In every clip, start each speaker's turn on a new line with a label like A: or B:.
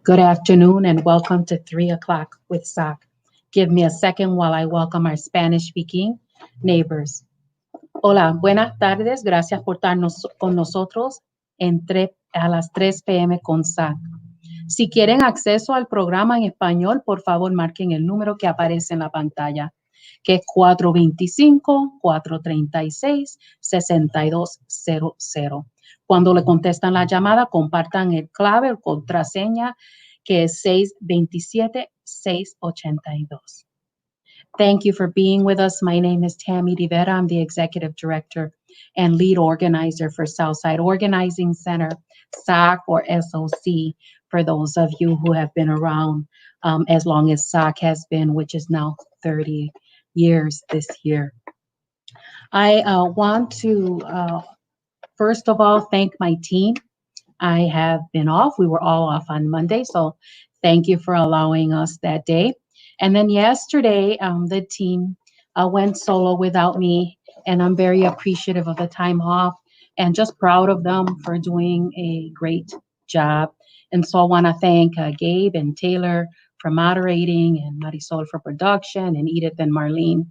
A: Good afternoon and welcome to 3 o'clock with SOC. Give me a second while I welcome our Spanish-speaking neighbors. Hola, buenas tardes. Gracias por estar con nosotros a las 3 p.m. con SOC. Si quieren acceso al programa en español, por favor marquen el número que aparece en la pantalla, que es 425-436-6200. Cuando le contestan la llamada, compartan el clave o contraseña, que es 627-682. Thank you for being with us. My name is Tammy Rivera. I'm the Executive Director and Lead Organizer for Southside Organizing Center, SOC or SOC, for those of you who have been around as long as SOC has been, which is now 30 years this year. I want to first of all, thank my team. I have been off. We were all off on Monday, so thank you for allowing us that day. And then yesterday, the team went solo without me, and I'm very appreciative of the time off and just proud of them for doing a great job. And so I want to thank Gabe and Taylor for moderating, and Marisol for production, and Edith and Marlene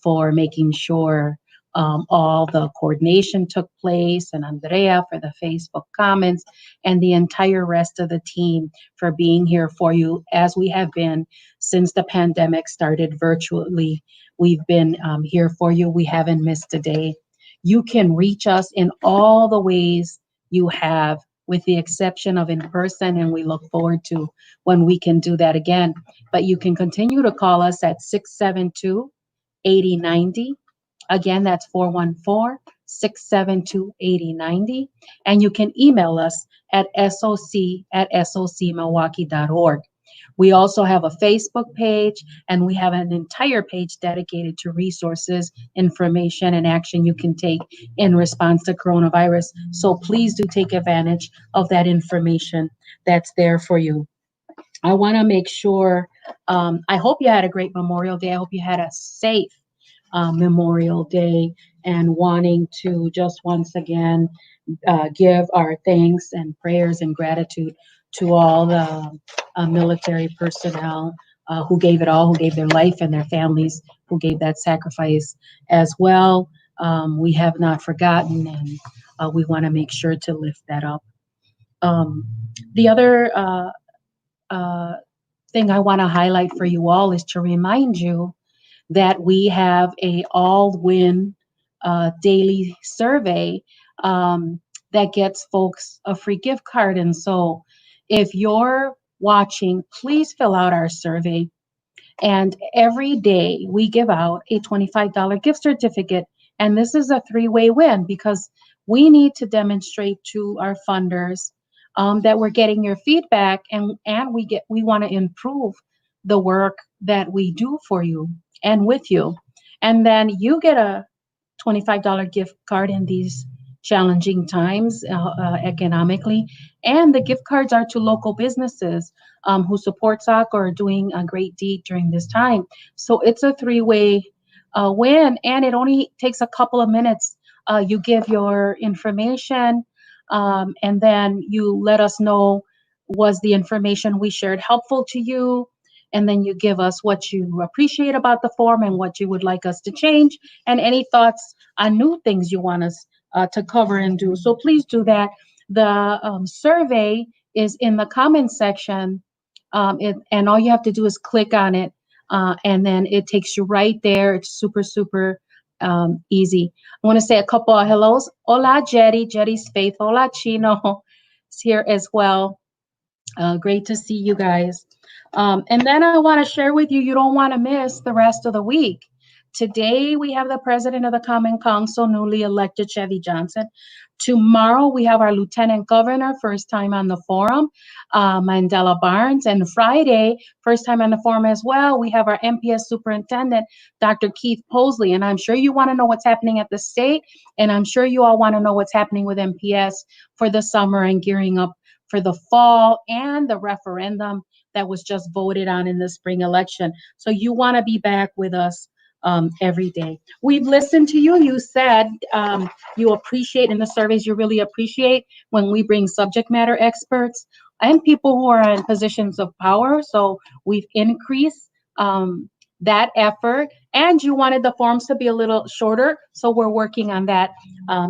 A: for making sure all the coordination took place, and Andrea for the Facebook comments, and the entire rest of the team for being here for you, as we have been since the pandemic started virtually. We've been here for you. We haven't missed a day. You can reach us in all the ways you have, with the exception of in person, and we look forward to when we can do that again. But you can continue to call us at 672-8090. Again, that's 414-672-8090. And you can email us at soc@socmilwaukee.org. We also have a Facebook page, and we have an entire page dedicated to resources, information, and action you can take in response to coronavirus. So please do take advantage of that information that's there for you. I want to make sure, I hope you had a great Memorial Day. I hope you had a safe Memorial Day, and wanting to just once again give our thanks and prayers and gratitude to all the military personnel who gave it all, who gave their life, and their families who gave that sacrifice as well. We have not forgotten, and we want to make sure to lift that up. The other thing I want to highlight for you all is to remind you that we have a all-win daily survey that gets folks a free gift card. And so if you're watching, please fill out our survey. And every day we give out a $25 gift certificate. And this is a three-way win, because we need to demonstrate to our funders that we're getting your feedback, and we want to improve the work that we do for you and with you. And then you get a $25 gift card in these challenging times economically. And the gift cards are to local businesses who support SOC or are doing a great deed during this time. So it's a three-way win, and it only takes a couple of minutes. You give your information, and then you let us know, was the information we shared helpful to you? And then you give us what you appreciate about the form and what you would like us to change, and any thoughts on new things you want us to cover and do. So please do that. The survey is in the comments section, and all you have to do is click on it, and then it takes you right there. It's super, super easy. I want to say a couple of hellos. Hola, Jetty. Jetty's Faith. Hola, Chino is here as well. Great to see you guys. And then I want to share with you, you don't want to miss the rest of the week. Today, we have the President of the Common Council, newly elected Chevy Johnson. Tomorrow, we have our Lieutenant Governor, first time on the forum, Mandela Barnes. And Friday, first time on the forum as well, we have our MPS Superintendent, Dr. Keith Posley. And I'm sure you want to know what's happening at the state, and I'm sure you all want to know what's happening with MPS for the summer and gearing up for the fall and the referendum that was just voted on in the spring election. So you want to be back with us every day. We've listened to you. You said you appreciate in the surveys, you really appreciate when we bring subject matter experts and people who are in positions of power. So we've increased that effort. And you wanted the forms to be a little shorter, so we're working on that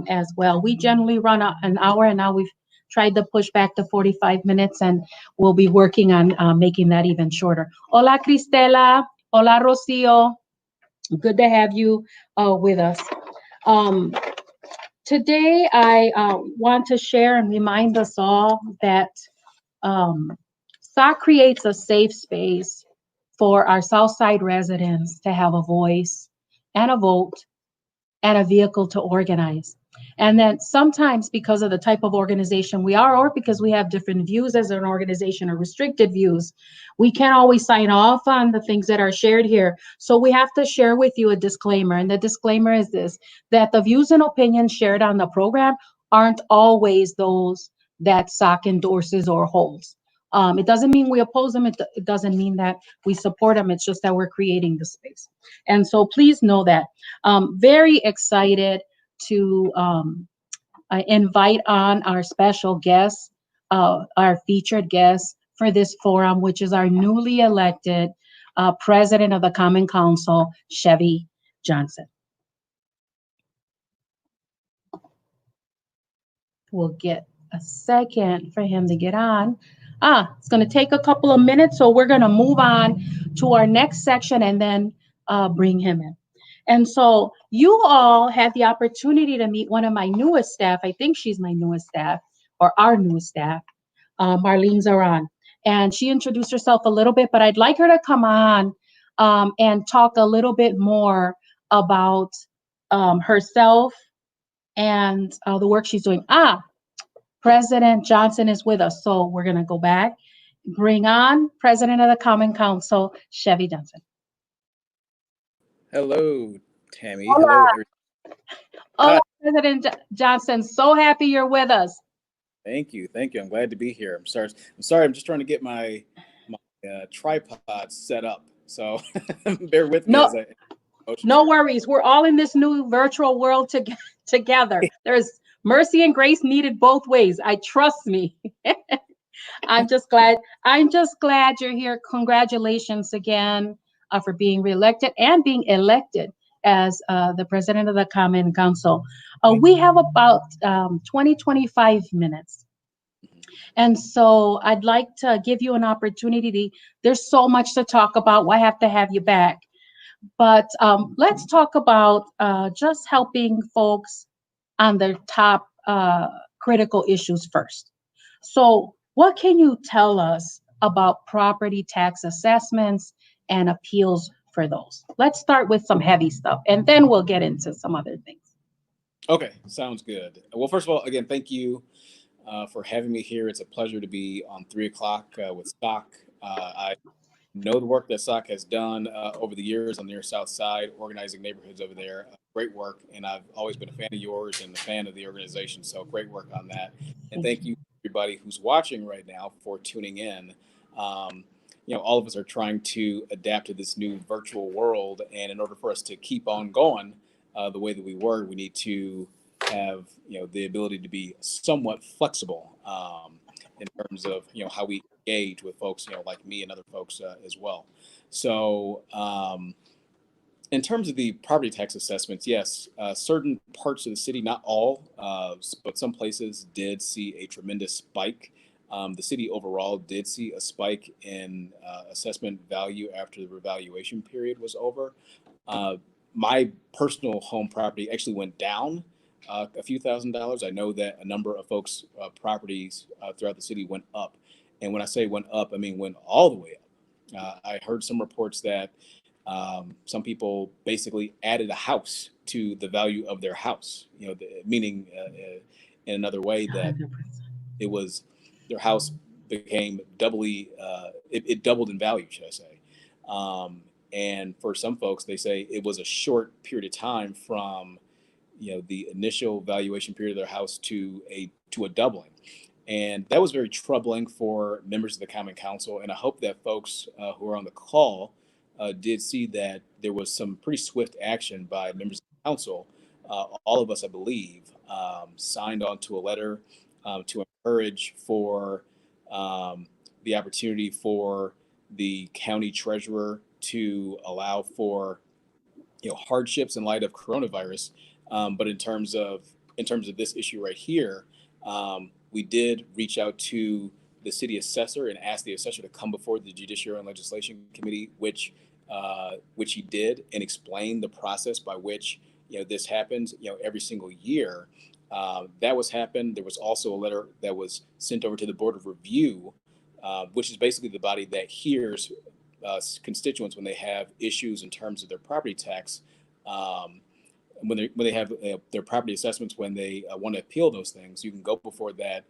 A: as well. We generally run an hour, and now we've tried to push back to 45 minutes, and we'll be working on making that even shorter. Hola, Cristela. Hola, Rocio. Good to have you with us. Um, Today, I want to share and remind us all that SOC creates a safe space for our Southside residents to have a voice and a vote and a vehicle to organize. And then sometimes, because of the type of organization we are, or because we have different views as an organization or restricted views, we can't always sign off on the things that are shared here. So we have to share with you a disclaimer. And the disclaimer is this, that the views and opinions shared on the program aren't always those that SOC endorses or holds. It doesn't mean we oppose them. It doesn't mean that we support them. It's just that we're creating the space. And so please know that. Very excited to invite on our special guest, our featured guest for this forum, which is our newly elected president of the Common Council, Chevy Johnson. We'll get a second for him to get on. It's going to take a couple of minutes, so we're going to move on to our next section and then bring him in. And so you all had the opportunity to meet one of my newest staff. I think she's my newest staff, or our newest staff, Marlene Zaran. And she introduced herself a little bit, but I'd like her to come on and talk a little bit more about herself and the work she's doing. President Johnson is with us, so we're going to go back. Bring on President of the Common Council, Chevy Johnson.
B: Hello, Tammy.
A: Hola.
B: Hello.
A: Hola, President Johnson. So happy you're with us.
B: Thank you. Thank you. I'm glad to be here. I'm sorry. I'm just trying to get my tripod set up. So bear with me.
A: No worries. We're all in this new virtual world together. There's mercy and grace needed both ways. Trust me. I'm just glad you're here. Congratulations again for being reelected and being elected as the president of the Common Council. We have about 25 minutes. And so I'd like to give you an opportunity. There's so much to talk about. I have to have you back. But let's talk about just helping folks on their top critical issues first. So what can you tell us about property tax assessments and appeals for those? Let's start with some heavy stuff, and then we'll get into some other things.
B: Okay, sounds good. Well, first of all, again, thank you for having me here. It's a pleasure to be on 3 o'clock with SOC. I know the work that SOC has done over the years on their South Side, organizing neighborhoods over there. Great work, and I've always been a fan of yours and a fan of the organization, so great work on that. And thank you everybody who's watching right now for tuning in. All of us are trying to adapt to this new virtual world, and in order for us to keep on going the way that we were, we need to have the ability to be somewhat flexible in terms of how we engage with folks like me and other folks as well. So in terms of the property tax assessments, yes, certain parts of the city, not all, but some places did see a tremendous spike. The city overall did see a spike in assessment value after the revaluation period was over. My personal home property actually went down a few $1,000s. I know that a number of folks' properties throughout the city went up. And when I say went up, I mean went all the way up. I heard some reports that some people basically added a house to the value of their house, meaning in another way that it was their house became doubly, it doubled in value, should I say. And for some folks, they say it was a short period of time from the initial valuation period of their house to a doubling. And that was very troubling for members of the Common Council. And I hope that folks who are on the call did see that there was some pretty swift action by members of the council. All of us, I believe, signed on to a letter to encourage for the opportunity for the county treasurer to allow for hardships in light of coronavirus. But in terms of this issue right here, we did reach out to the city assessor and asked the assessor to come before the Judiciary and Legislation Committee, which he did, and explain the process by which this happens every single year. That was happened. There was also a letter that was sent over to the Board of Review, which is basically the body that hears constituents when they have issues in terms of their property tax, when they have their property assessments, when they want to appeal those things. You can go before that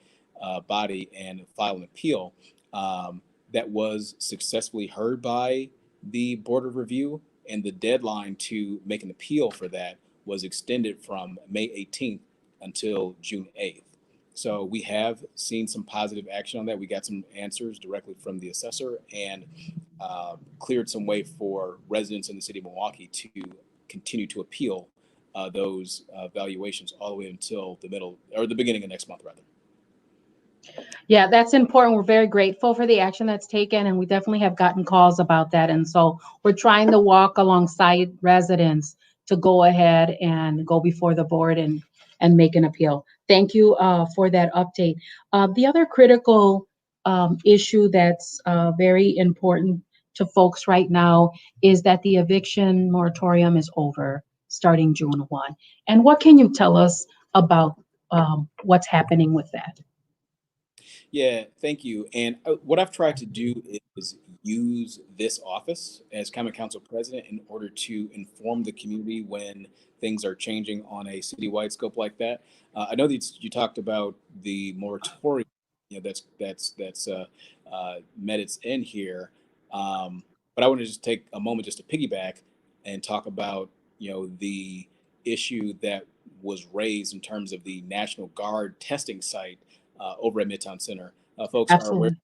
B: body and file an appeal. That was successfully heard by the Board of Review, and the deadline to make an appeal for that was extended from May 18th until June 8th. So we have seen some positive action on that. We got some answers directly from the assessor, and cleared some way for residents in the city of Milwaukee to continue to appeal those valuations all the way until the beginning of next month, rather.
A: Yeah, that's important. We're very grateful for the action that's taken, and we definitely have gotten calls about that. And so we're trying to walk alongside residents to go ahead and go before the board and make an appeal. Thank you for that update. The other critical issue that's very important to folks right now is that the eviction moratorium is over starting June 1. And what can you tell us about what's happening with that?
B: Yeah, thank you. And what I've tried to do is use this office as common council president in order to inform the community when things are changing on a citywide scope like that. I know that you talked about the moratorium, that's met its end here. But I want to just take a moment just to piggyback and talk about the issue that was raised in terms of the National Guard testing site over at Midtown Center. Folks are aware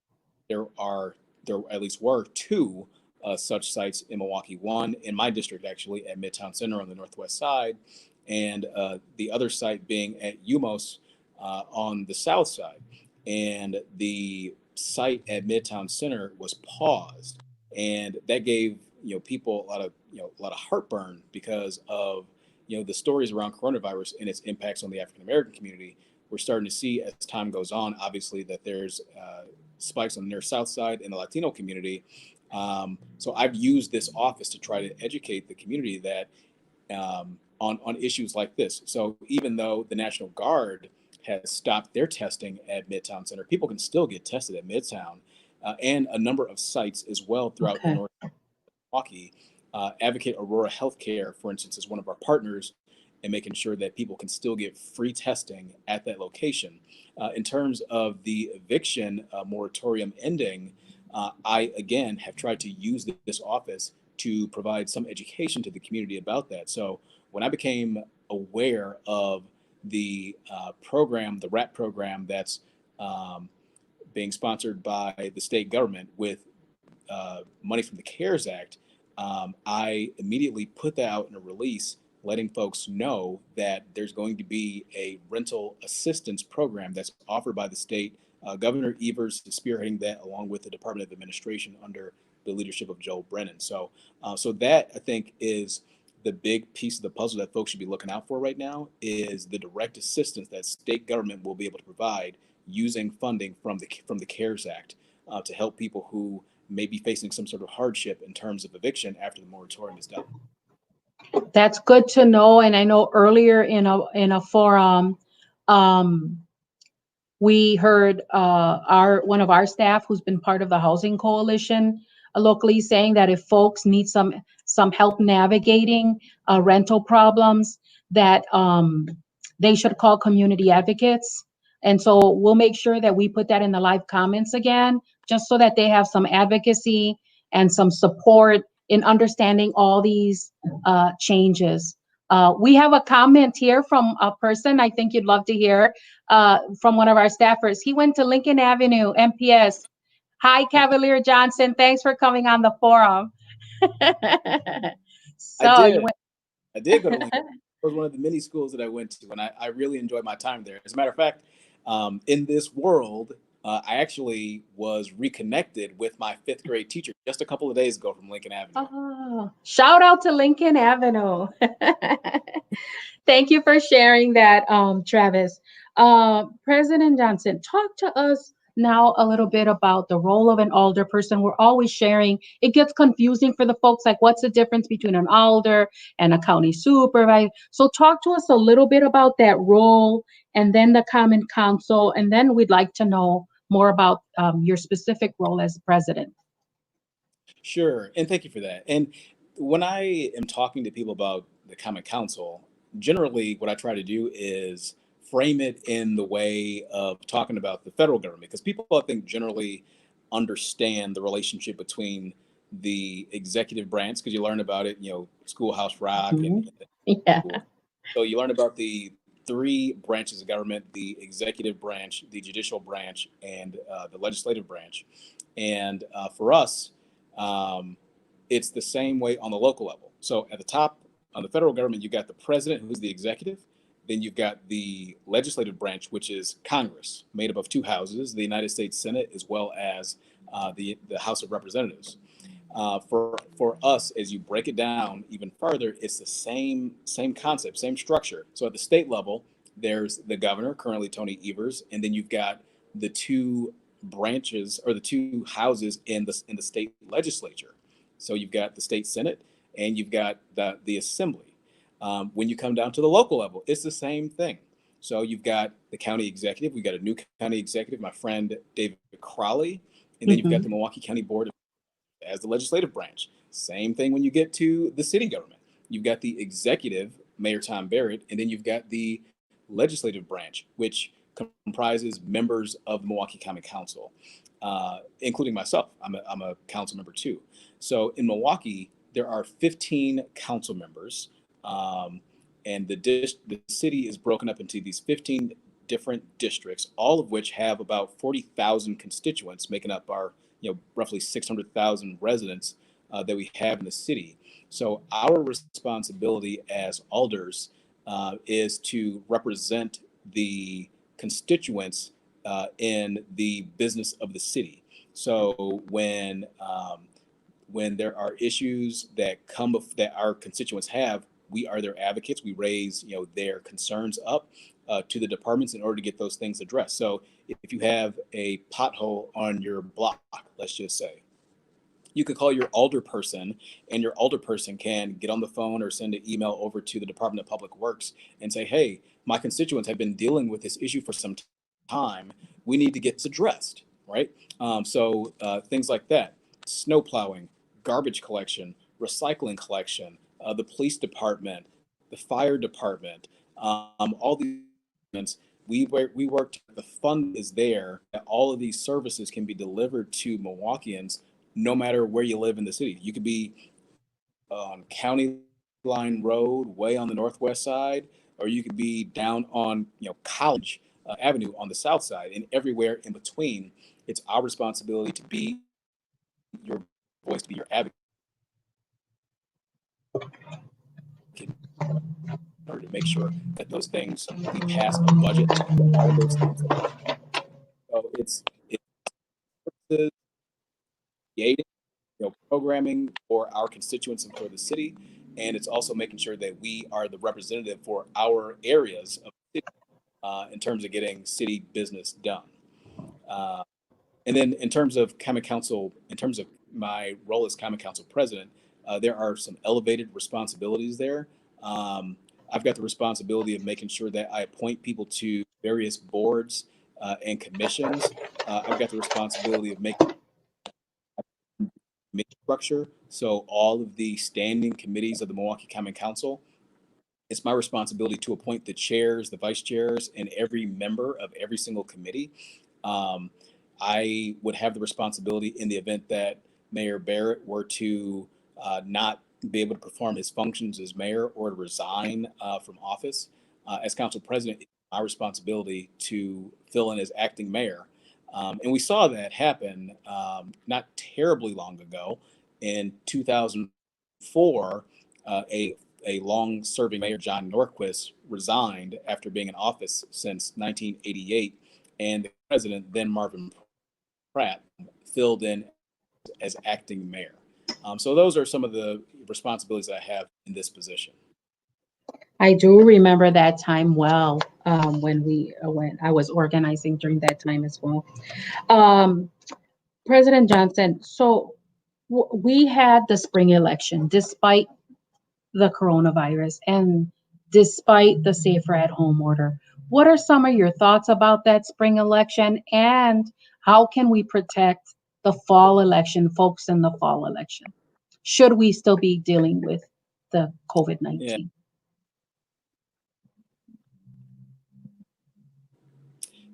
B: there at least were two such sites in Milwaukee. One in my district, actually, at Midtown Center on the northwest side, and the other site being at UMOS on the south side. And the site at Midtown Center was paused, and that gave people a lot of heartburn because of the stories around coronavirus and its impacts on the African American community. We're starting to see as time goes on, obviously, that there's spikes on the near south side in the Latino community. So I've used this office to try to educate the community that on issues like this. So even though the National Guard has stopped their testing at Midtown Center, people can still get tested at Midtown and a number of sites as well throughout the North Milwaukee. Advocate Aurora Healthcare, for instance, is one of our partners and making sure that people can still get free testing at that location. In terms of the eviction moratorium ending, I, again, have tried to use this office to provide some education to the community about that. So when I became aware of the program, the RAP program that's being sponsored by the state government with money from the CARES Act, I immediately put that out in a release letting folks know that there's going to be a rental assistance program that's offered by the state. Governor Evers is spearheading that along with the Department of Administration under the leadership of Joe Brennan. So that, I think, is the big piece of the puzzle that folks should be looking out for right now, is the direct assistance that state government will be able to provide using funding from the CARES Act to help people who may be facing some sort of hardship in terms of eviction after the moratorium is done.
A: That's good to know. And I know earlier in a forum, we heard one of our staff who's been part of the housing coalition locally saying that if folks need some help navigating rental problems, that they should call community advocates. And so we'll make sure that we put that in the live comments again, just so that they have some advocacy and some support in understanding all these changes. We have a comment here from a person I think you'd love to hear from one of our staffers. He went to Lincoln Avenue, MPS. Hi, Cavalier Johnson. Thanks for coming on the forum.
B: I did go to Lincoln. It was one of the many schools that I went to, and I really enjoyed my time there. As a matter of fact, in this world, I actually was reconnected with my 5th grade teacher just a couple of days ago from Lincoln Avenue.
A: Oh, shout out to Lincoln Avenue. Thank you for sharing that, Travis. President Johnson, talk to us now a little bit about the role of an alder person. We're always sharing. It gets confusing for the folks, like what's the difference between an alder and a county supervisor? So talk to us a little bit about that role and then the common council, and then we'd like to know more about your specific role as president.
B: Sure, and thank you for that. And when I am talking to people about the Common Council, generally what I try to do is frame it in the way of talking about the federal government, because people, I think, generally understand the relationship between the executive branch, because you learn about it, Schoolhouse Rock and
A: Mhm. Yeah.
B: school. So you learn about the three branches of government: the executive branch, the judicial branch, and the legislative branch. And for us, um, it's the same way on the local level. So at the top, on the federal government, you've got the president, who's the executive. Then you've got the legislative branch, which is Congress, made up of two houses, the United States Senate, as well as the House of Representatives. For us, as you break it down even further, it's the same concept, same structure. So at the state level, there's the governor, currently Tony Evers, and then you've got the two branches, or the two houses in the state legislature. So you've got the state senate, and you've got the assembly. When you come down to the local level, it's the same thing. So you've got the county executive. We've got a new county executive, my friend David Crowley, and then you've got
A: Mhm.
B: the Milwaukee County Board as the legislative branch. Same thing when you get to the city government. You've got the executive, Mayor Tom Barrett, and then you've got the legislative branch, which comprises members of the Milwaukee County Council, including myself. I'm a council member too. So in Milwaukee, there are 15 council members, and the city is broken up into these 15 different districts, all of which have about 40,000 constituents, making up our roughly 600,000 residents that we have in the city. So our responsibility as alders is to represent the constituents in the business of the city. So when there are issues that our constituents have, we are their advocates. We raise their concerns up to the departments in order to get those things addressed. So if you have a pothole on your block, let's just say, you could call your alder person, and your alder person can get on the phone or send an email over to the Department of Public Works and say, hey, my constituents have been dealing with this issue for some time. We need to get this addressed, right? So things like that: snow plowing, garbage collection, recycling collection, the police department, the fire department, all these departments. We work. The fund is there that all of these services can be delivered to Milwaukeeans, no matter where you live in the city. You could be on County Line Road, way on the northwest side, or you could be down on College Avenue on the south side, and everywhere in between. It's our responsibility to be your voice, to be your advocate, or to make sure that those things, we pass a budget, all those things. So it's creating programming for our constituents and for the city, and it's also making sure that we are the representative for our areas of the city, in terms of getting city business done. Uh, and then in terms of Common Council, in terms of my role as Common Council president, there are some elevated responsibilities there. Um, I've got the responsibility of making sure that I appoint people to various boards and commissions. I've got the responsibility of making committee structure. So all of the standing committees of the Milwaukee Common Council, it's my responsibility to appoint the chairs, the vice chairs, and every member of every single committee. Um, I would have the responsibility, in the event that Mayor Barrett were to not be able to perform his functions as mayor, or to resign from office. As council president, it's my responsibility to fill in as acting mayor. And we saw that happen not terribly long ago. In 2004, a long-serving mayor, John Norquist, resigned after being in office since 1988, and the president, then Marvin Pratt, filled in as acting mayor. So those are some of the responsibilities I have in this position.
A: I do remember that time well, when I was organizing during that time as well. Um, President Johnson, so we had the spring election despite the coronavirus and despite the safer at home order. What are some of your thoughts about that spring election, and how can we protect the fall election, folks in the fall election? Should we still be dealing with the COVID
B: Yeah,
A: 19?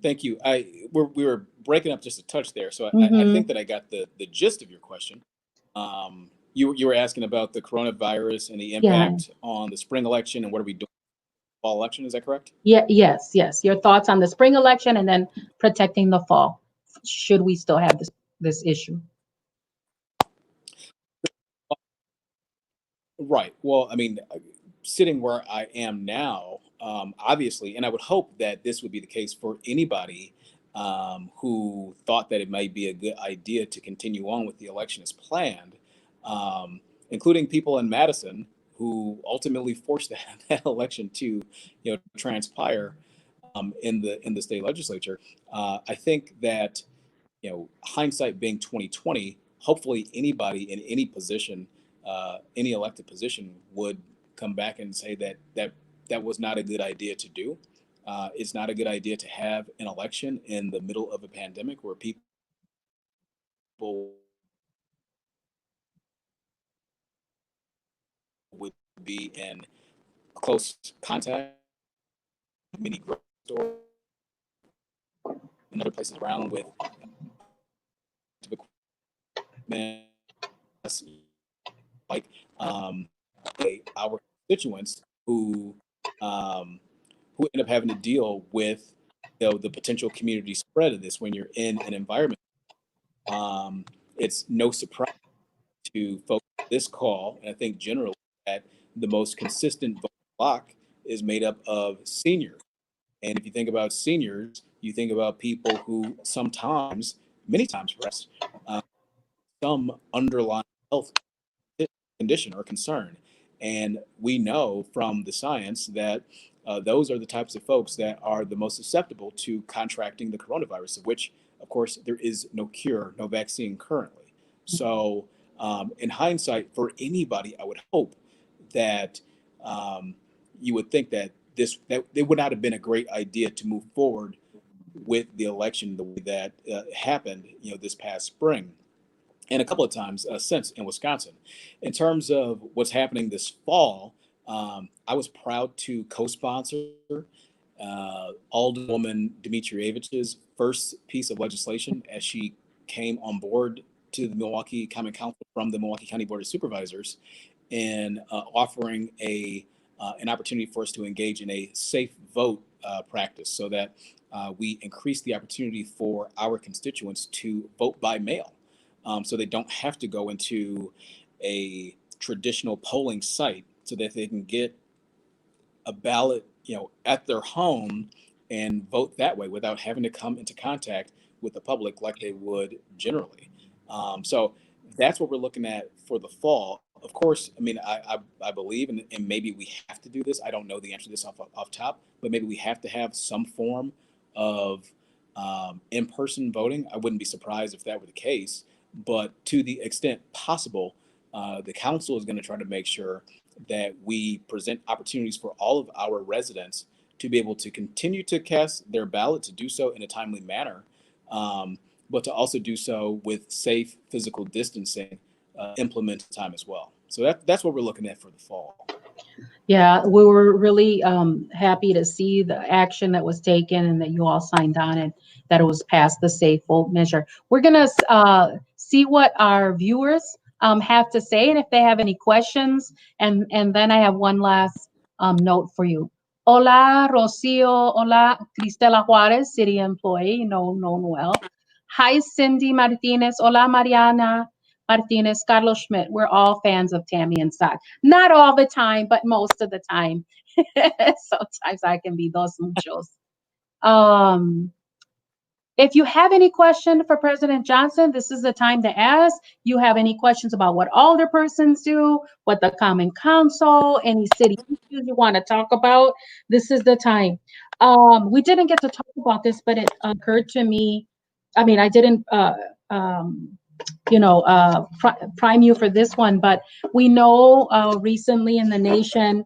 B: thank you. We were breaking up just a touch there, so I
A: Mm-hmm.
B: think that I got the gist of your question. You were asking about the coronavirus and the
A: Yeah.
B: impact on the spring election and what are we doing for the fall election. Is that correct?
A: Yeah. Yes. Yes. Your thoughts on the spring election and then protecting the fall. Should we still have this issue?
B: Right. Well, I mean, sitting where I am now, obviously, and I would hope that this would be the case for anybody who thought that it might be a good idea to continue on with the election as planned, um, including people in Madison who ultimately forced that election to, transpire in the state legislature. I think that hindsight being 2020, hopefully anybody in any position, any elected position, would come back and say that was not a good idea to do. It's not a good idea to have an election in the middle of a pandemic where people would be in close contact, many grocery stores and other places around with equipment, like our constituents um, who end up having to deal with the potential community spread of this when you're in an environment. Um, it's no surprise to folks on this call, and I think generally that the most consistent vote block is made up of seniors. And if you think about seniors, you think about people who sometimes, many times perhaps, uh, some underlying health condition or concern. And we know from the science that those are the types of folks that are the most susceptible to contracting the coronavirus, of which, of course, there is no cure, no vaccine currently. So, in hindsight, for anybody, I would hope that you would think that that it would not have been a great idea to move forward with the election the way that happened, this past spring and a couple of times since in Wisconsin. In terms of what's happening this fall, I was proud to co-sponsor Alderwoman Dimitrievich's first piece of legislation as she came on board to the Milwaukee Common Council from the Milwaukee County Board of Supervisors in offering an opportunity for us to engage in a safe vote practice so that we increase the opportunity for our constituents to vote by mail, so they don't have to go into a traditional polling site, so that they can get a ballot, at their home and vote that way without having to come into contact with the public like they would generally. So that's what we're looking at for the fall. Of course, I mean, I believe, and maybe we have to do this. I don't know the answer to this off top, but maybe we have to have some form of in-person voting. I wouldn't be surprised if that were the case, but to the extent possible, the council is going to try to make sure that we present opportunities for all of our residents to be able to continue to cast their ballot, to do so in a timely manner, but to also do so with safe physical distancing implemented time as well. So that's what we're looking at for the fall.
A: Yeah, we were really happy to see the action that was taken and that you all signed on and that it was passed the safe vote measure. We're gonna see what our viewers have to say and if they have any questions. And then I have one last note for you. Hola, Rocio. Hola, Cristela Juarez, city employee, known well. Hi, Cindy Martinez. Hola, Mariana Martinez, Carlos Schmidt. We're all fans of Tammy and Sock. Not all the time, but most of the time. Sometimes I can be dos muchos. Um, If you have any question for President Johnson, this is the time to ask. You have any questions about what alderpersons do, what the Common Council, any city issues you want to talk about, this is the time. We didn't get to talk about this, but it occurred to me. I mean, I didn't, um, prime you for this one, but we know recently in the nation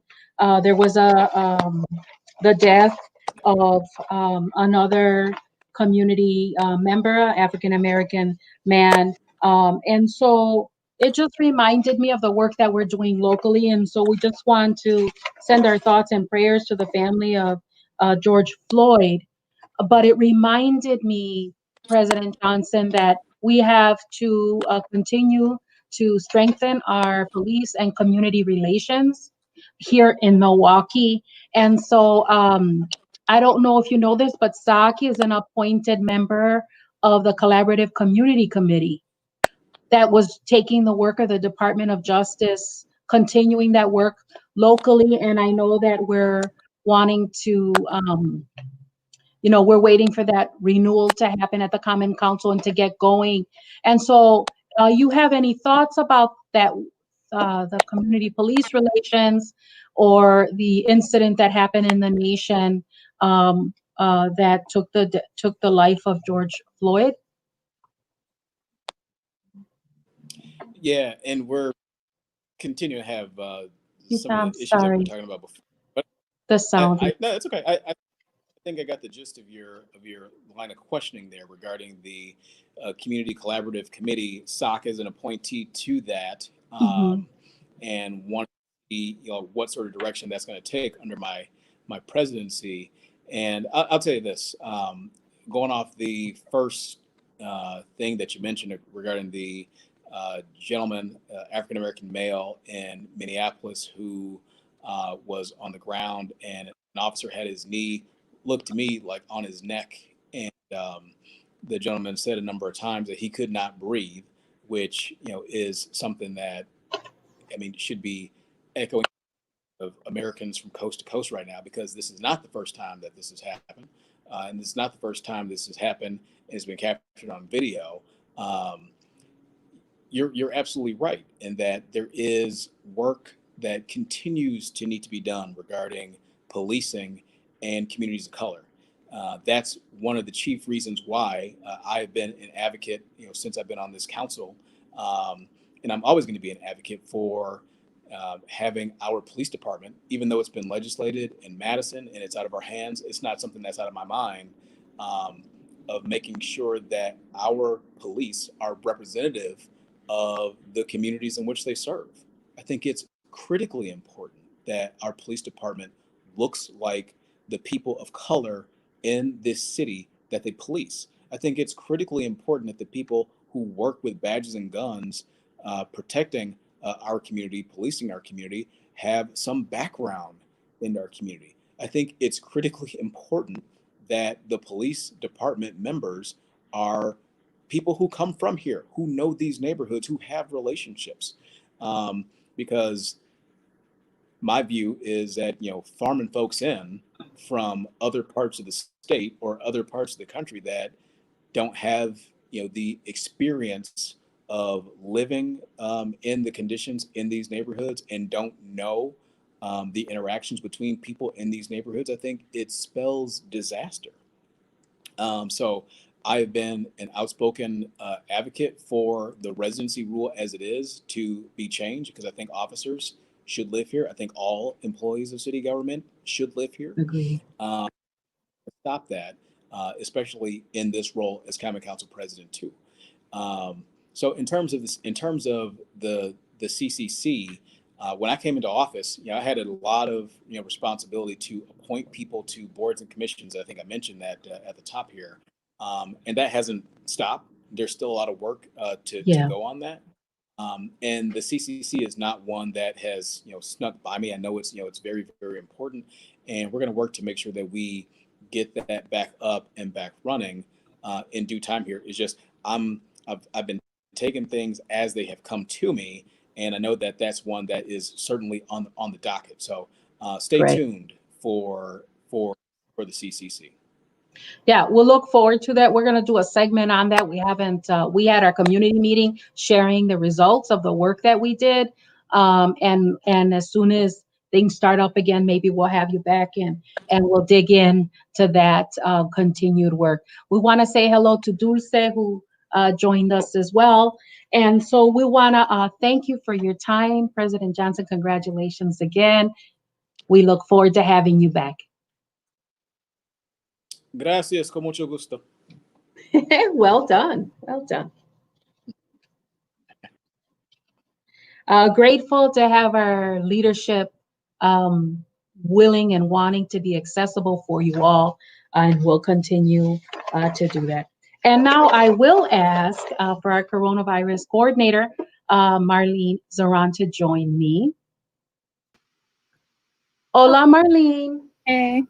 A: there was the death of another community member, African American man. And so it just reminded me of the work that we're doing locally. And so we just want to send our thoughts and prayers to the family of George Floyd. But it reminded me, President Johnson, that we have to continue to strengthen our police and community relations here in Milwaukee. And so I don't know if you know this, but SOC is an appointed member of the Collaborative Community Committee that was taking the work of the Department of Justice, continuing that work locally. And I know that we're wanting to we're waiting for that renewal to happen at the Common Council and to get going. And so, you have any thoughts about that, the community police relations or the incident that happened in the nation that took the life of George Floyd?
B: Yeah, and we're continuing to have some of
A: I'm
B: the issues that we were
A: sorry,
B: talking about before. But
A: the sound.
B: no, it's okay. I think I got the gist of your line of questioning there regarding the community collaborative committee. SOC is an appointee to that,
A: Mhm.
B: and want to see what sort of direction that's going to take under my presidency. And I'll tell you this, going off the first thing that you mentioned regarding the gentleman, African American male in Minneapolis, who was on the ground, and an officer had his knee, looked to me like on his neck, and the gentleman said a number of times that he could not breathe, which is something that should be echoing of Americans from coast to coast right now, because this is not the first time that this has happened, and this is not the first time this has happened and has been captured on video. Um, you're absolutely right in that there is work that continues to need to be done regarding policing and communities of color. That's one of the chief reasons why I've been an advocate, since I've been on this council, and I'm always going to be an advocate for having our police department, even though it's been legislated in Madison and it's out of our hands. It's not something that's out of my mind. Of making sure that our police are representative of the communities in which they serve. I think it's critically important that our police department looks like the people of color in this city that they police. I think it's critically important that the people who work with badges and guns, protecting our community, policing our community, have some background in our community. I think it's critically important that the police department members are people who come from here, who know these neighborhoods, who have relationships. Because my view is that, farming folks in from other parts of the state or other parts of the country that don't have, the experience of living in the conditions in these neighborhoods and don't know the interactions between people in these neighborhoods, I think it spells disaster. So I've been an outspoken advocate for the residency rule as it is to be changed, because I think officers should live here. I think all employees of city government should live here.
A: Agree.
B: Um, Stop that, especially in this role as Common Council president too. So in terms of the CCC, when I came into office, I had a lot of responsibility to appoint people to boards and commissions. I think I mentioned that at the top here, and that hasn't stopped. There's still a lot of work to
A: Yeah.
B: go on that. And the CCC is not one that has snuck by me. I know it's very, very important, and we're going to work to make sure that we get that back up and back running in due time. Here is just I've been taking things as they have come to me, and I know that that's one that is certainly on the docket. So stay
A: Great.
B: tuned for the CCC.
A: Yeah, we'll look forward to that. We're going to do a segment on that. We haven't, we had our community meeting sharing the results of the work that we did. And as soon as things start up again, maybe we'll have you back in and we'll dig in to that continued work. We want to say hello to Dulce, who joined us as well. And so we want to thank you for your time, President Johnson. Congratulations again. We look forward to having you back.
B: Gracias, con mucho gusto.
A: Well done. Well done. Grateful to have our leadership willing and wanting to be accessible for you all, and we'll continue to do that. And now I will ask for our coronavirus coordinator, Marlene Zaran, to join me. Hola, Marlene.
C: Hey.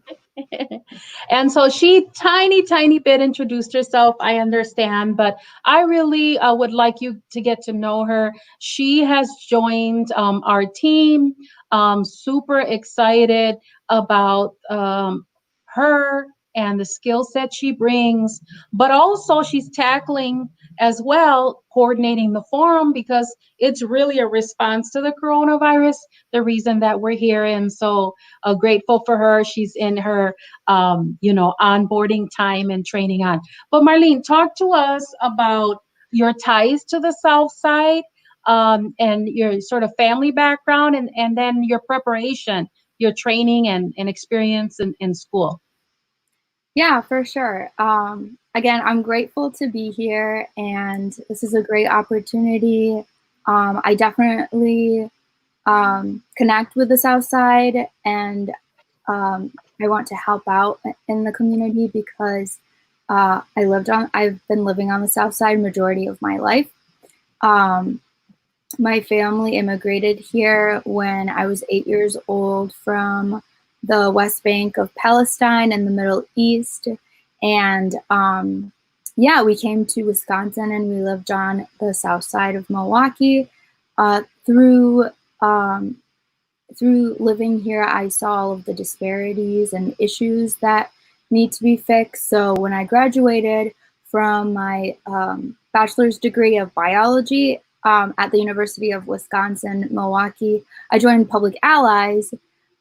A: And so she tiny bit introduced herself, I understand, but I really would like you to get to know her. She has joined our team, super excited about her and the skill set she brings, but also she's tackling as well, coordinating the forum because it's really a response to the coronavirus, the reason that we're here. And so grateful for her. She's in her, onboarding time and training on. But Marlene, talk to us about your ties to the South Side and your sort of family background and then your preparation, your training and experience in school.
C: Yeah, for sure. Again, I'm grateful to be here, and this is a great opportunity. I definitely connect with the South Side, and I want to help out in the community because I've been living on the South Side majority of my life. My family immigrated here when I was 8 years old from the West Bank of Palestine and the Middle East. And we came to Wisconsin and we lived on the south side of Milwaukee. Through living here, I saw all of the disparities and issues that need to be fixed. So when I graduated from my bachelor's degree of biology at the University of Wisconsin-Milwaukee, I joined Public Allies,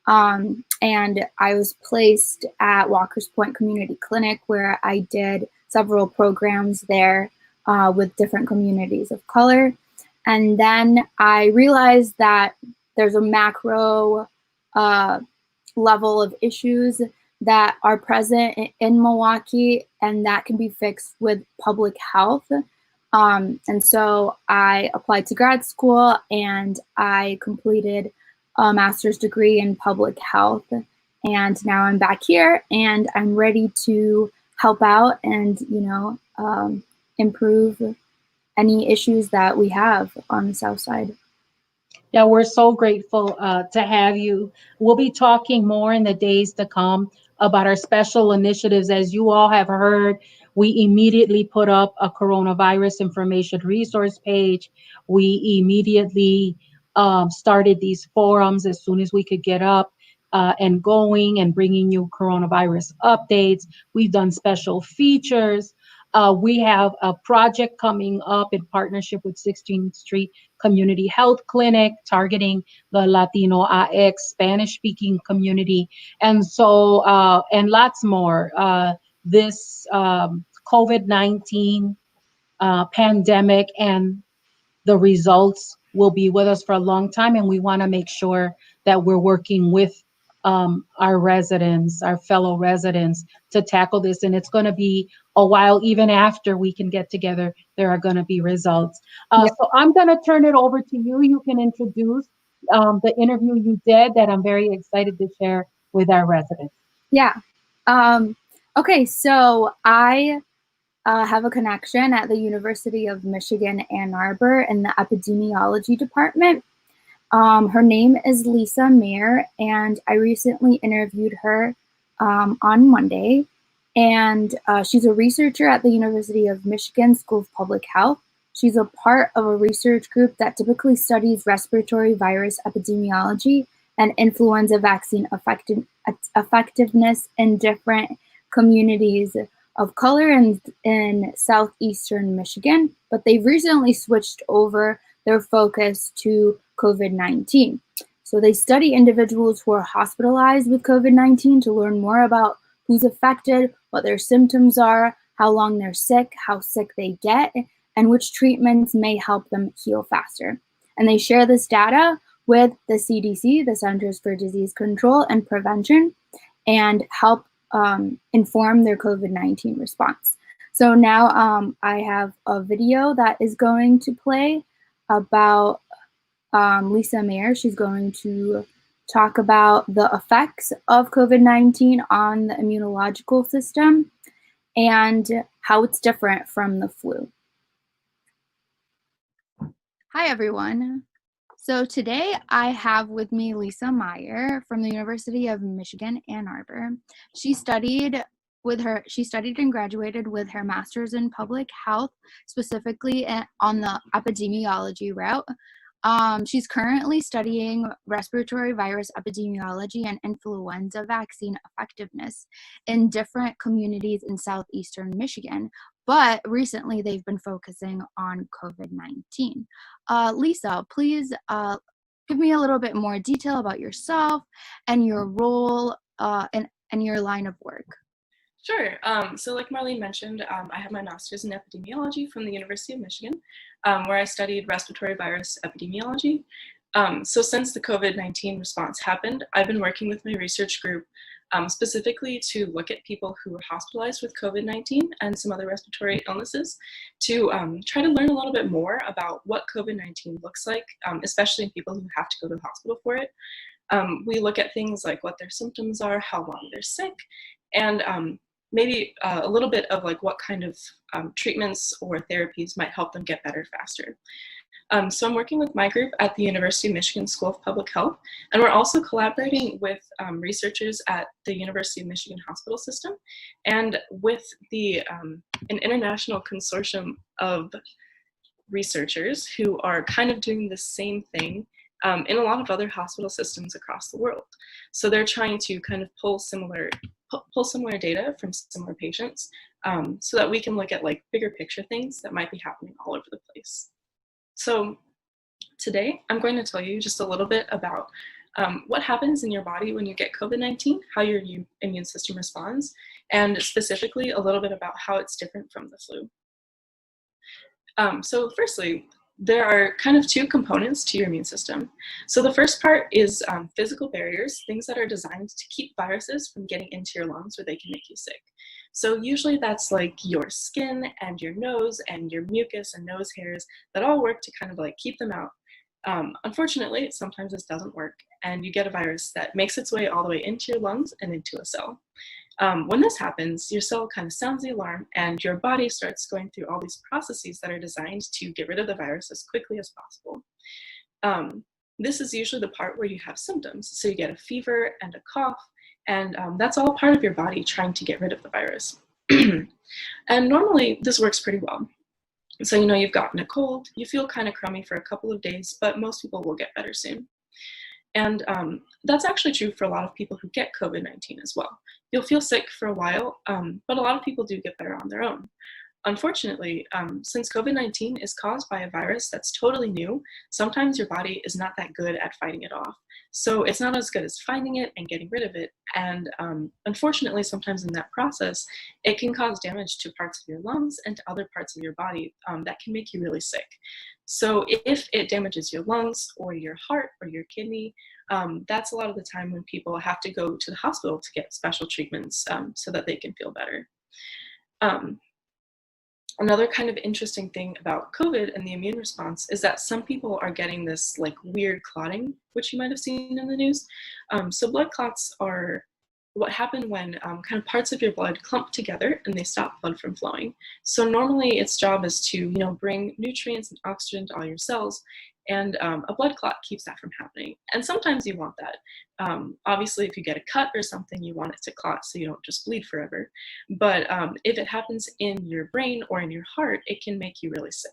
C: and I was placed at Walker's Point Community Clinic, where I did several programs there with different communities of color. And then I realized that there's a macro level of issues that are present in Milwaukee, and that can be fixed with public health. And so I applied to grad school and I completed a master's degree in public health. And now I'm back here and I'm ready to help out and, improve any issues that we have on the South Side.
A: Yeah, we're so grateful to have you. We'll be talking more in the days to come about our special initiatives. As you all have heard, we immediately put up a coronavirus information resource page. We immediately started these forums as soon as we could get up and going and bringing you coronavirus updates. We've done special features. We have a project coming up in partnership with 16th Street Community Health Clinic, targeting the Latino AX Spanish-speaking community, and so and lots more. This COVID-19 pandemic and the results will be with us for a long time, and we want to make sure that we're working with our residents, our fellow residents, to tackle this. And it's going to be a while, even after we can get together, there are going to be results. So I'm going to turn it over to you. You can introduce the interview you did that I'm very excited to share with our residents.
C: Yeah. Okay, so I have a connection at the University of Michigan, Ann Arbor in the epidemiology department. Her name is Lisa Mayer, and I recently interviewed her on Monday. And she's a researcher at the University of Michigan School of Public Health. She's a part of a research group that typically studies respiratory virus epidemiology and influenza vaccine effectiveness in different communities of color in southeastern Michigan, but they've recently switched over their focus to COVID-19. So they study individuals who are hospitalized with COVID-19 to learn more about who's affected, what their symptoms are, how long they're sick, how sick they get, and which treatments may help them heal faster. And they share this data with the CDC, the Centers for Disease Control and Prevention, and help inform their COVID-19 response. So now I have a video that is going to play about Lisa Mayer. She's going to talk about the effects of COVID-19 on the immunological system and how it's different from the flu. Hi, everyone. So today I have with me Lisa Mayer from the University of Michigan, Ann Arbor. She studied and graduated with her master's in public health, specifically on the epidemiology route. She's currently studying respiratory virus epidemiology and influenza vaccine effectiveness in different communities in southeastern Michigan, but recently they've been focusing on COVID-19. Lisa, please give me a little bit more detail about yourself and your role and your line of work.
D: Sure. So like Marlene mentioned, I have my master's in epidemiology from the University of Michigan, where I studied respiratory virus epidemiology. So since the COVID-19 response happened, I've been working with my research group specifically to look at people who were hospitalized with COVID-19 and some other respiratory illnesses to try to learn a little bit more about what COVID-19 looks like, especially in people who have to go to the hospital for it. We look at things like what their symptoms are, how long they're sick, and maybe a little bit of like what kind of treatments or therapies might help them get better faster. So I'm working with my group at the University of Michigan School of Public Health, and we're also collaborating with researchers at the University of Michigan Hospital System and with an international consortium of researchers who are kind of doing the same thing in a lot of other hospital systems across the world. So they're trying to kind of pull similar data from similar patients so that we can look at like bigger picture things that might be happening all over the place. So today I'm going to tell you just a little bit about what happens in your body when you get COVID-19, how your immune system responds, and specifically a little bit about how it's different from the flu. So firstly, there are kind of two components to your immune system. So the first part is physical barriers, things that are designed to keep viruses from getting into your lungs where they can make you sick. So usually that's like your skin and your nose and your mucus and nose hairs that all work to kind of like keep them out. Unfortunately, sometimes this doesn't work and you get a virus that makes its way all the way into your lungs and into a cell. When this happens, your cell kind of sounds the alarm and your body starts going through all these processes that are designed to get rid of the virus as quickly as possible. This is usually the part where you have symptoms. So you get a fever and a cough, and that's all part of your body trying to get rid of the virus. And normally this works pretty well. So you know you've gotten a cold, you feel kind of crummy for a couple of days, but most people will get better soon. And that's actually true for a lot of people who get COVID-19 as well. You'll feel sick for a while, but a lot of people do get better on their own. Unfortunately, since COVID-19 is caused by a virus that's totally new, sometimes your body is not that good at fighting it off. So it's not as good as finding it and getting rid of it. And unfortunately, sometimes in that process, it can cause damage to parts of your lungs and to other parts of your body that can make you really sick. So if it damages your lungs or your heart or your kidney, that's a lot of the time when people have to go to the hospital to get special treatments so that they can feel better. Another kind of interesting thing about COVID and the immune response is that some people are getting this like weird clotting, which you might have seen in the news. So blood clots are what happen when kind of parts of your blood clump together and they stop blood from flowing. So normally its job is to, bring nutrients and oxygen to all your cells, and a blood clot keeps that from happening. And sometimes you want that. Obviously, if you get a cut or something, you want it to clot so you don't just bleed forever. But if it happens in your brain or in your heart, it can make you really sick.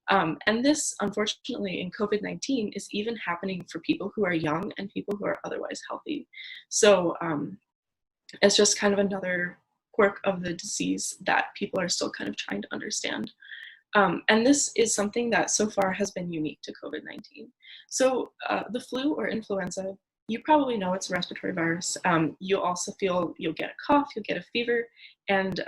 D: And this, unfortunately, in COVID-19 is even happening for people who are young and people who are otherwise healthy. So it's just kind of another quirk of the disease that people are still kind of trying to understand. And this is something that so far has been unique to COVID-19. So the flu or influenza, you probably know it's a respiratory virus. You'll also you'll get a cough, you'll get a fever, and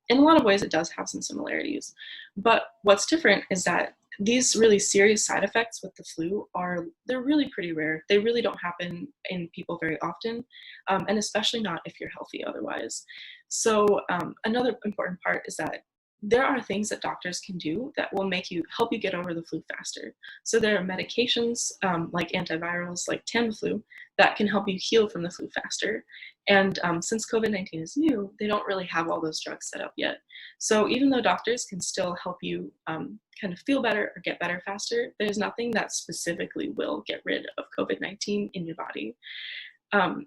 D: in a lot of ways it does have some similarities. But what's different is that these really serious side effects with the flu they're really pretty rare. They really don't happen in people very often, and especially not if you're healthy otherwise. So another important part is that there are things that doctors can do that will help you get over the flu faster. So there are medications like antivirals, like Tamiflu, that can help you heal from the flu faster. And since COVID-19 is new, they don't really have all those drugs set up yet. So even though doctors can still help you kind of feel better or get better faster, there's nothing that specifically will get rid of COVID-19 in your body.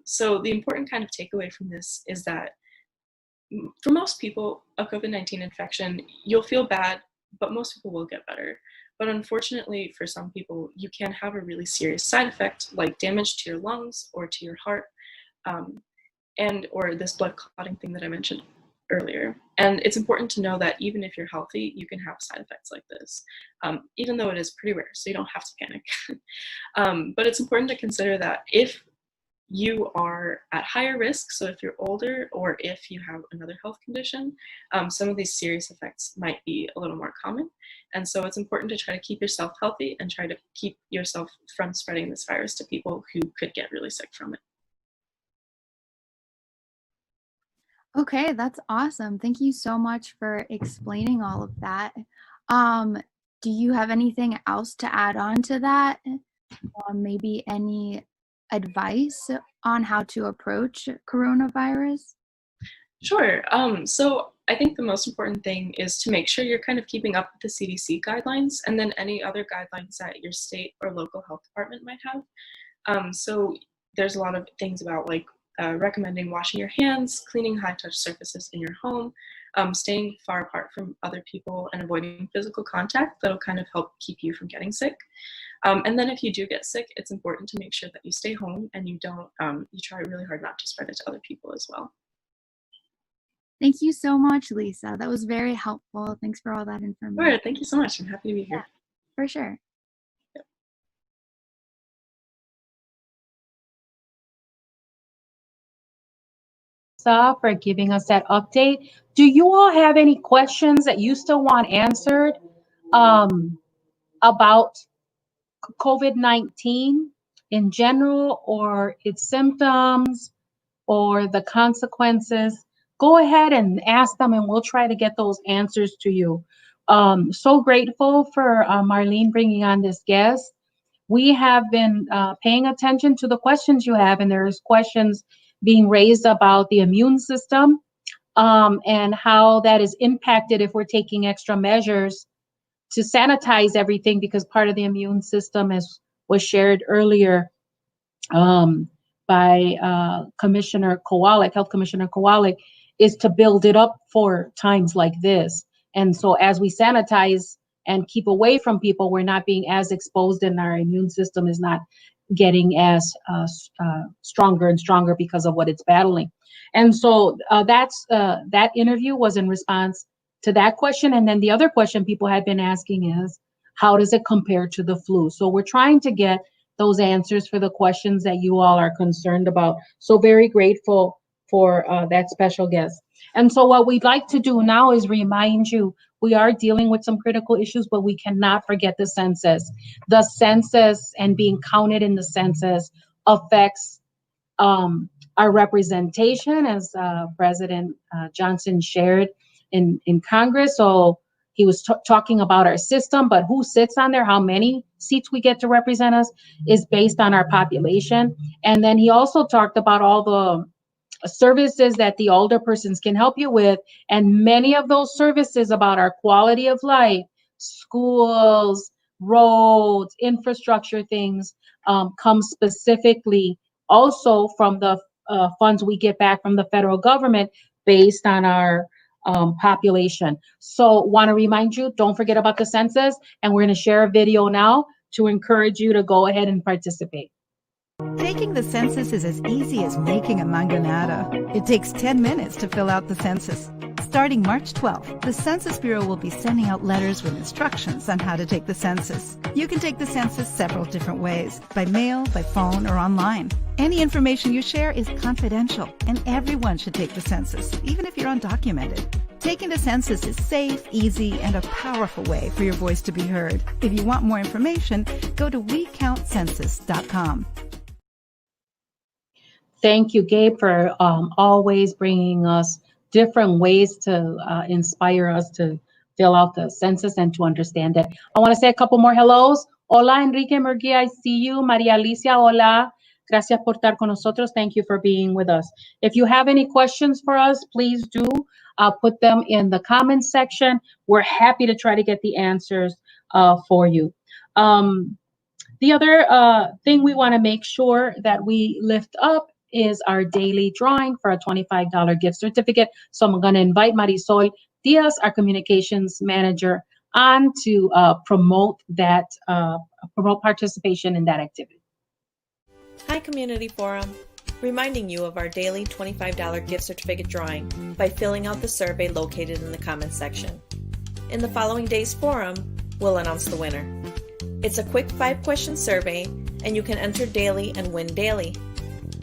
D: So the important kind of takeaway from this is that for most people, a COVID-19 infection, you'll feel bad, but most people will get better. But unfortunately, for some people, you can have a really serious side effect like damage to your lungs or to your heart, or this blood clotting thing that I mentioned earlier. And it's important to know that even if you're healthy, you can have side effects like this, even though it is pretty rare, so you don't have to panic. But it's important to consider that if you are at higher risk, so if you're older or if you have another health condition, some of these serious effects might be a little more common. And so it's important to try to keep yourself healthy and try to keep yourself from spreading this virus to people who could get really sick from it.
C: Okay, that's awesome. Thank you so much for explaining all of that. Do you have anything else to add on to that? Maybe any advice on how to approach coronavirus?
D: Sure. So I think the most important thing is to make sure you're kind of keeping up with the CDC guidelines and then any other guidelines that your state or local health department might have. So there's a lot of things about like recommending washing your hands, cleaning high-touch surfaces in your home, staying far apart from other people, and avoiding physical contact. That'll kind of help keep you from getting sick. And then if you do get sick, it's important to make sure that you stay home and you try really hard not to spread it to other people as well.
C: Thank you so much, Lisa. That was very helpful. Thanks for all that information.
D: Sure, thank you so much. I'm happy to be here.
C: Yeah, for sure.
A: For giving us that update. Do you all have any questions that you still want answered about COVID-19 in general, or its symptoms, or the consequences? Go ahead and ask them and we'll try to get those answers to you. So grateful for Marlene bringing on this guest. We have been paying attention to the questions you have, and there's questions being raised about the immune system and how that is impacted if we're taking extra measures to sanitize everything, because part of the immune system, as was shared earlier by Commissioner Kowalik, Health Commissioner Kowalik, is to build it up for times like this. And so as we sanitize and keep away from people, we're not being as exposed, and our immune system is not getting as stronger and stronger because of what it's battling. And so that interview was in response to that question. And then the other question people had been asking is, how does it compare to the flu? So we're trying to get those answers for the questions that you all are concerned about. So very grateful for that special guest. And so what we'd like to do now is remind you, we are dealing with some critical issues, but we cannot forget the census. The census and being counted in the census affects our representation, as President Johnson shared in Congress. So he was talking about our system, but who sits on there, how many seats we get to represent us, is based on our population. And then he also talked about all the services that the older persons can help you with. And many of those services about our quality of life, schools, roads, infrastructure things, come specifically also from the funds we get back from the federal government based on our population. So want to remind you, don't forget about the census, and we're going to share a video now to encourage you to go ahead and participate.
E: Taking the census is as easy as making a mangonada. It takes 10 minutes to fill out the census. Starting March 12th, the Census Bureau will be sending out letters with instructions on how to take the census. You can take the census several different ways, by mail, by phone, or online. Any information you share is confidential, and everyone should take the census, even if you're undocumented. Taking the census is safe, easy, and a powerful way for your voice to be heard. If you want more information, go to WeCountCensus.com.
A: Thank you, Gabe, for always bringing us different ways to inspire us to fill out the census and to understand it. I want to say a couple more hellos. Hola, Enrique Murguía, I see you. Maria Alicia, hola. Gracias por estar con nosotros. Thank you for being with us. If you have any questions for us, please do put them in the comments section. We're happy to try to get the answers for you. The other thing we want to make sure that we lift up is our daily drawing for a $25 gift certificate. So I'm going to invite Marisol Diaz, our communications manager, on to promote participation in that activity.
F: Hi, Community Forum. Reminding you of our daily $25 gift certificate drawing by filling out the survey located in the comments section. In the following day's forum, we'll announce the winner. It's a quick 5-question survey, and you can enter daily and win daily.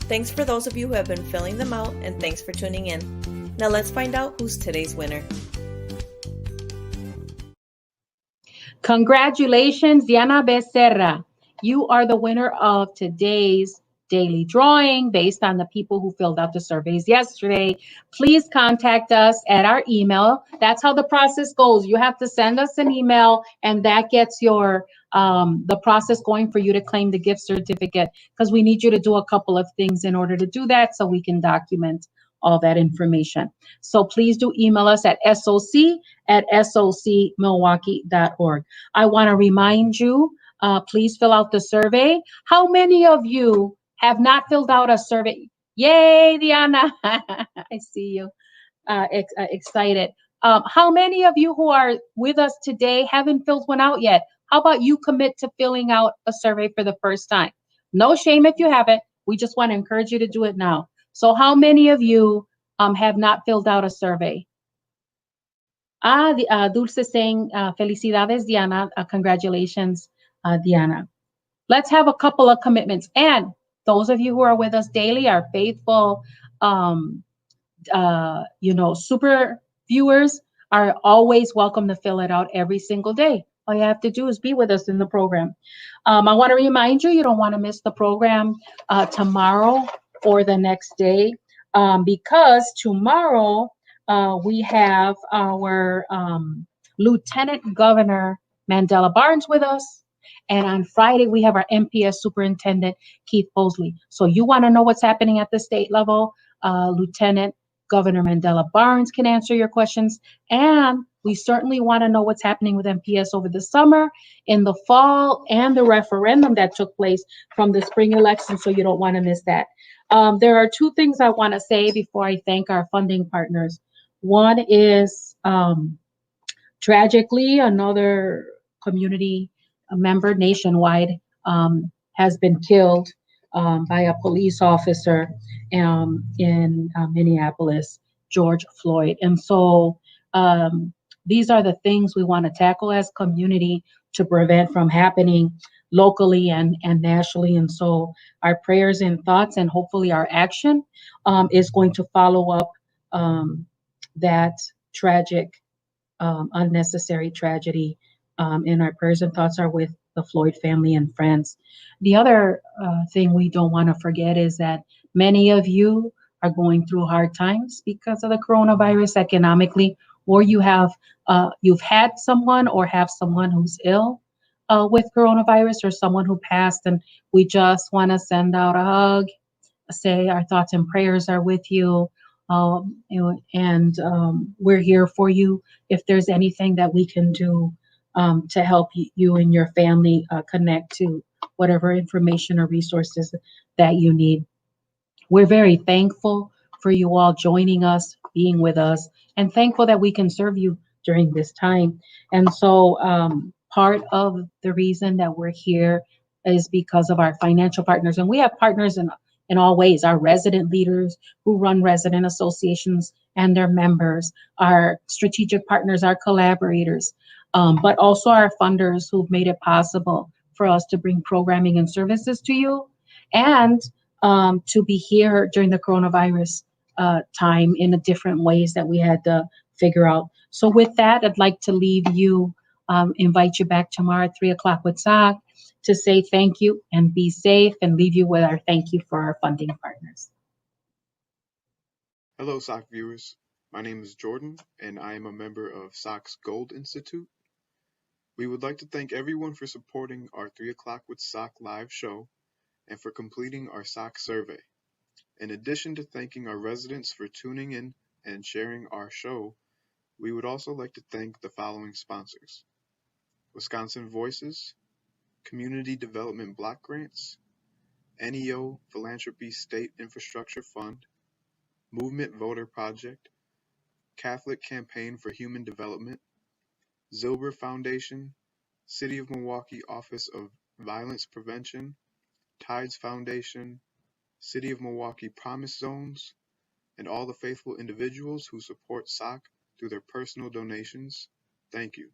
F: Thanks for those of you who have been filling them out, and thanks for tuning in. Now let's find out who's today's winner.
A: Congratulations, Diana Becerra. You are the winner of today's daily drawing based on the people who filled out the surveys yesterday. Please contact us at our email. That's how the process goes. You have to send us an email, and that gets your the process going for you to claim the gift certificate, because we need you to do a couple of things in order to do that so we can document all that information. So please do email us at soc@socmilwaukee.org. I want to remind you, please fill out the survey. How many of you have not filled out a survey? Yay, Diana. I see you excited. How many of you who are with us today haven't filled one out yet? How about you commit to filling out a survey for the first time? No shame if you haven't. We just want to encourage you to do it now. So how many of you have not filled out a survey? Dulce saying, felicidades, Diana. Congratulations, Diana. Let's have a couple of commitments. And those of you who are with us daily, our faithful, super viewers, are always welcome to fill it out every single day. All you have to do is be with us in the program. I want to remind you, you don't want to miss the program tomorrow or the next day, because tomorrow we have our Lieutenant Governor Mandela Barnes with us. And on Friday, we have our MPS Superintendent, Keith Mosley. So you want to know what's happening at the state level, Lieutenant Governor Mandela Barnes can answer your questions. And we certainly want to know what's happening with MPS over the summer, in the fall, and the referendum that took place from the spring election. So you don't want to miss that. There are two things I want to say before I thank our funding partners. One is, tragically, another community member nationwide has been killed by a police officer in Minneapolis, George Floyd. And so these are the things we want to tackle as community to prevent from happening locally and nationally. And so our prayers and thoughts, and hopefully our action is going to follow up that tragic, unnecessary tragedy. And our prayers and thoughts are with the Floyd family and friends. The other thing we don't want to forget is that many of you are going through hard times because of the coronavirus economically, or you've had someone or have someone who's ill with coronavirus, or someone who passed, and we just want to send out a hug, say our thoughts and prayers are with you, and we're here for you if there's anything that we can do to help you and your family connect to whatever information or resources that you need. We're very thankful for you all joining us, being with us, and thankful that we can serve you during this time. And so part of the reason that we're here is because of our financial partners. And we have partners in all ways, our resident leaders who run resident associations and their members, our strategic partners, our collaborators, but also our funders who've made it possible for us to bring programming and services to you, and to be here during the coronavirus time in the different ways that we had to figure out. So with that, I'd like to leave you, invite you back tomorrow at 3 o'clock with SOC to say thank you and be safe, and leave you with our thank you for our funding partners.
G: Hello, SOC viewers. My name is Jordan, and I am a member of SOC's Gold Institute. We would like to thank everyone for supporting our 3 o'clock with SOC live show and for completing our SOC survey. In addition to thanking our residents for tuning in and sharing our show, we would also like to thank the following sponsors: Wisconsin Voices, Community Development Block Grants, NEO Philanthropy State Infrastructure Fund, Movement Voter Project, Catholic Campaign for Human Development, Zilber Foundation, City of Milwaukee Office of Violence Prevention, Tides Foundation, City of Milwaukee Promise Zones, and all the faithful individuals who support SOC through their personal donations. Thank you.